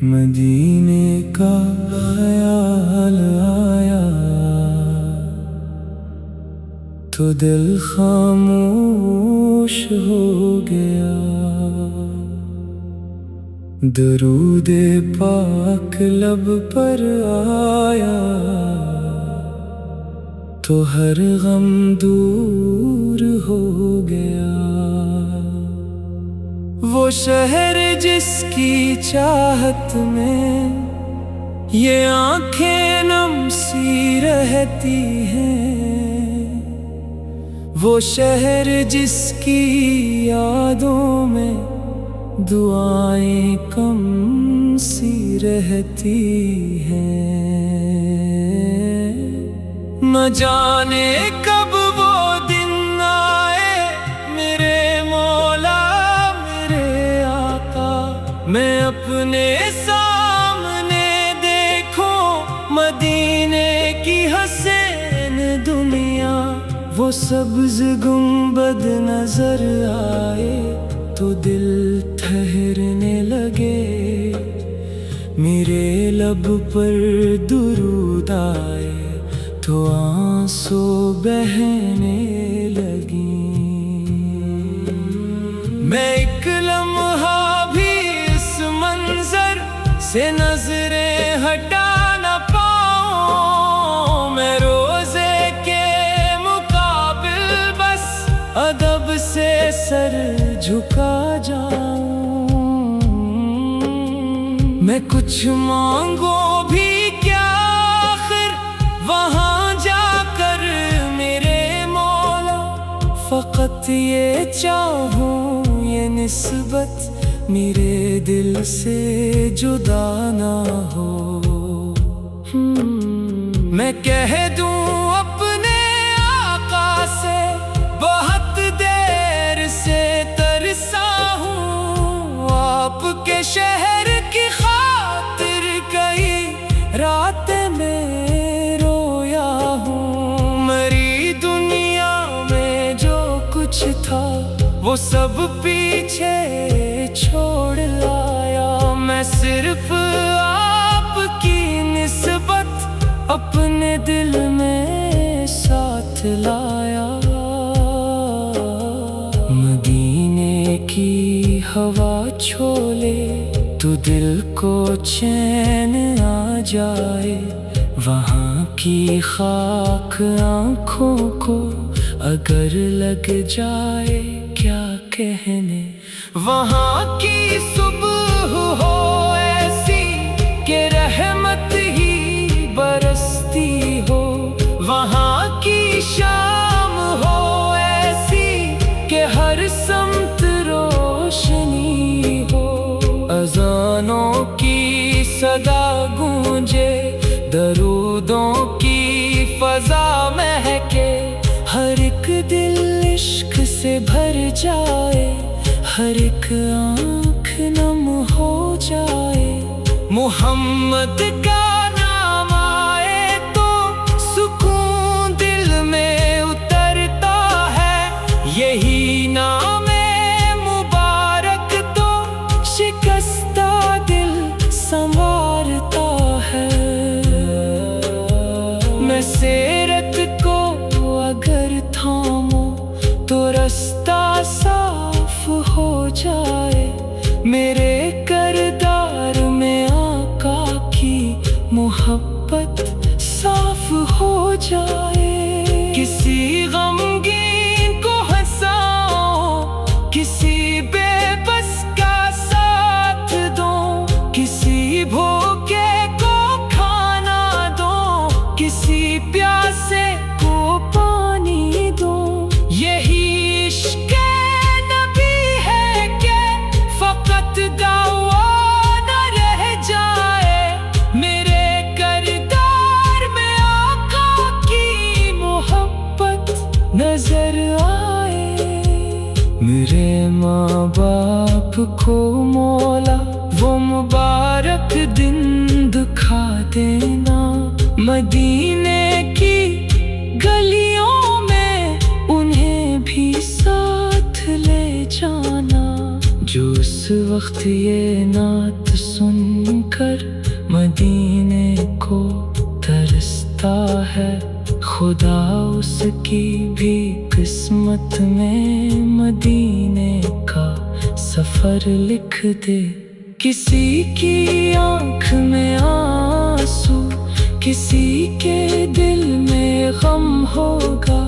मदीने का ख्याल आया तो दिल खामोश हो गया। दरूदे पाक लब पर आया तो हर गम दूर हो गया। वो शहर जिसकी चाहत में ये आंखें नम सी रहती हैं, वो शहर जिसकी यादों में दुआएं कम सी रहती हैं। न जाने कब वो दिन आए मेरे मौला मेरे आका, मैं अपने सामने देखूं मदीने की हसीन दुनिया। वो सब्ज गुंबद नजर आए तो दिल ठहरने लगे, मेरे लब पर दुरूद आए तो आंसू बहने लगी। मैं एक लम्हा भी इस मंजर से नजरें हटा न पाऊं, मैं रोजे के मुकाबिल बस अदब से सर झुका जाऊं। मैं कुछ मांगो भी क्या आखिर वहां जाकर मेरे मौला, फकत ये चाहूं ये निस्बत मेरे दिल से जुदा ना हो। मैं कह दूं अपने आका से बहुत देर से तरसा हूँ, आपके शहर की खातिर कई रातें में रोया हूँ। मरी दुनिया में जो कुछ था वो सब पीछे छोड़ लाया, मैं सिर्फ आपकी निस्बत अपने दिल में साथ लाया। मदीने की हवा छोले तो दिल को चैन आ जाए, वहाँ की खाक आँखों को अगर लग जाए क्या कहने। वहाँ की सुबह हो ऐसी कि रहमत ही बरसती हो, वहाँ की शाम हो ऐसी कि हर समत रोशनी हो। अज़ानों की सदा गूंजे, दरूदों की फजा महके, हर एक दिल इश्क से भर जाए, हर एक आँख नम हो जाए। मोहम्मद का नाम आए तो सुकून दिल में उतरता है, यही नाम मुबारक तो शिकस्ता दिल संवारता है। मैं सीरत को अगर थामूं तो रास्ता साफ हो जाए, मेरे किरदार में आका की मोहब्बत साफ हो जाए। किसी गमगीन को हंसाऊं, किसी बेबस का साथ दूं, किसी भूखे को खाना दूं, किसी प्यासे को पानी दूं। यही इश्क़ नबी है कि फकत दावा न रह जाए, मेरे किरदार में आका की मोहब्बत नजर आए। मेरे माँ बाप को मौला वो मुबारक दिन दिखा देना, मदीने की गलियों में उन्हें वक्त ये नात सुनकर मदीने को तरसता है, खुदा उसकी भी किस्मत में मदीने का सफर लिख दे। किसी की आँख में आंसू, किसी के दिल में गम होगा,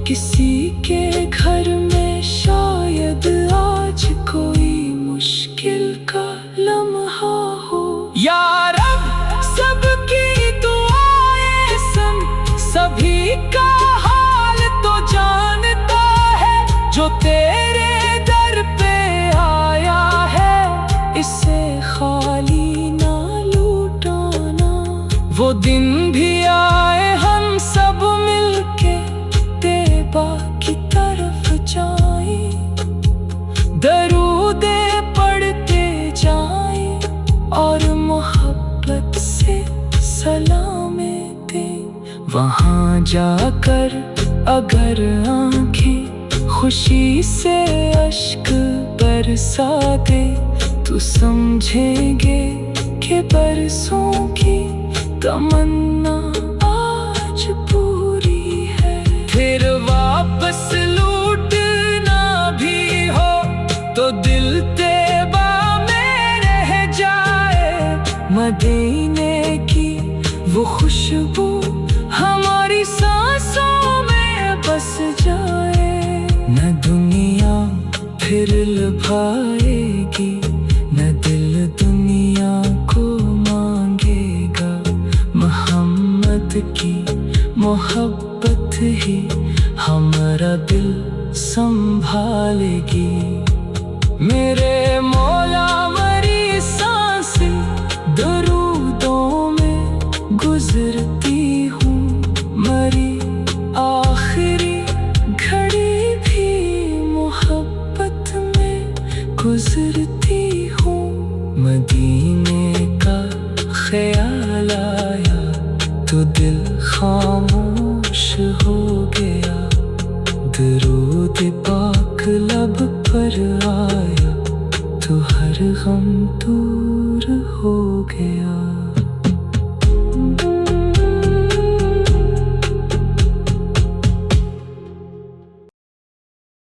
किसी के घर में शायद आज कोई मुश्किल का लम्हा हो। या रब सबकी दुआएं सुन, सभी का हाल तो जानता है, जो तेरे दर पे आया है इसे खाली ना लूटाना। वो दिन भी आए हम सब मिलके तेबा की तरफ जाएं, दरूदे पढ़ते जाएं और मोहब्बत से सलामें दें। वहाँ जाकर अगर आँखें खुशी से अश्क बरसा दे, तो समझेंगे कि बरसों की तमन्ना आज पूरी है। फिर वापस लूटना भी हो तो दिल तैबा में रह जाए, मदीने की वो खुशबू हमारी सांसों में बस जाए। न दुनिया फिर लुभाएगी, न दिल दुनिया को मांगेगा, मोहम्मद की मोहब्बत ही हमारा दिल संभालेगी। मेरे मौला मरी सांसें दरूदों में गुजरती हूँ, मरी आखिरी घड़ी भी मोहब्बत में गुजरती हूँ। मदीने का ख्याल आया तो दिल खामोश हो गया, दरूद पाक लब पर आया तो हर गम दूर हो गया।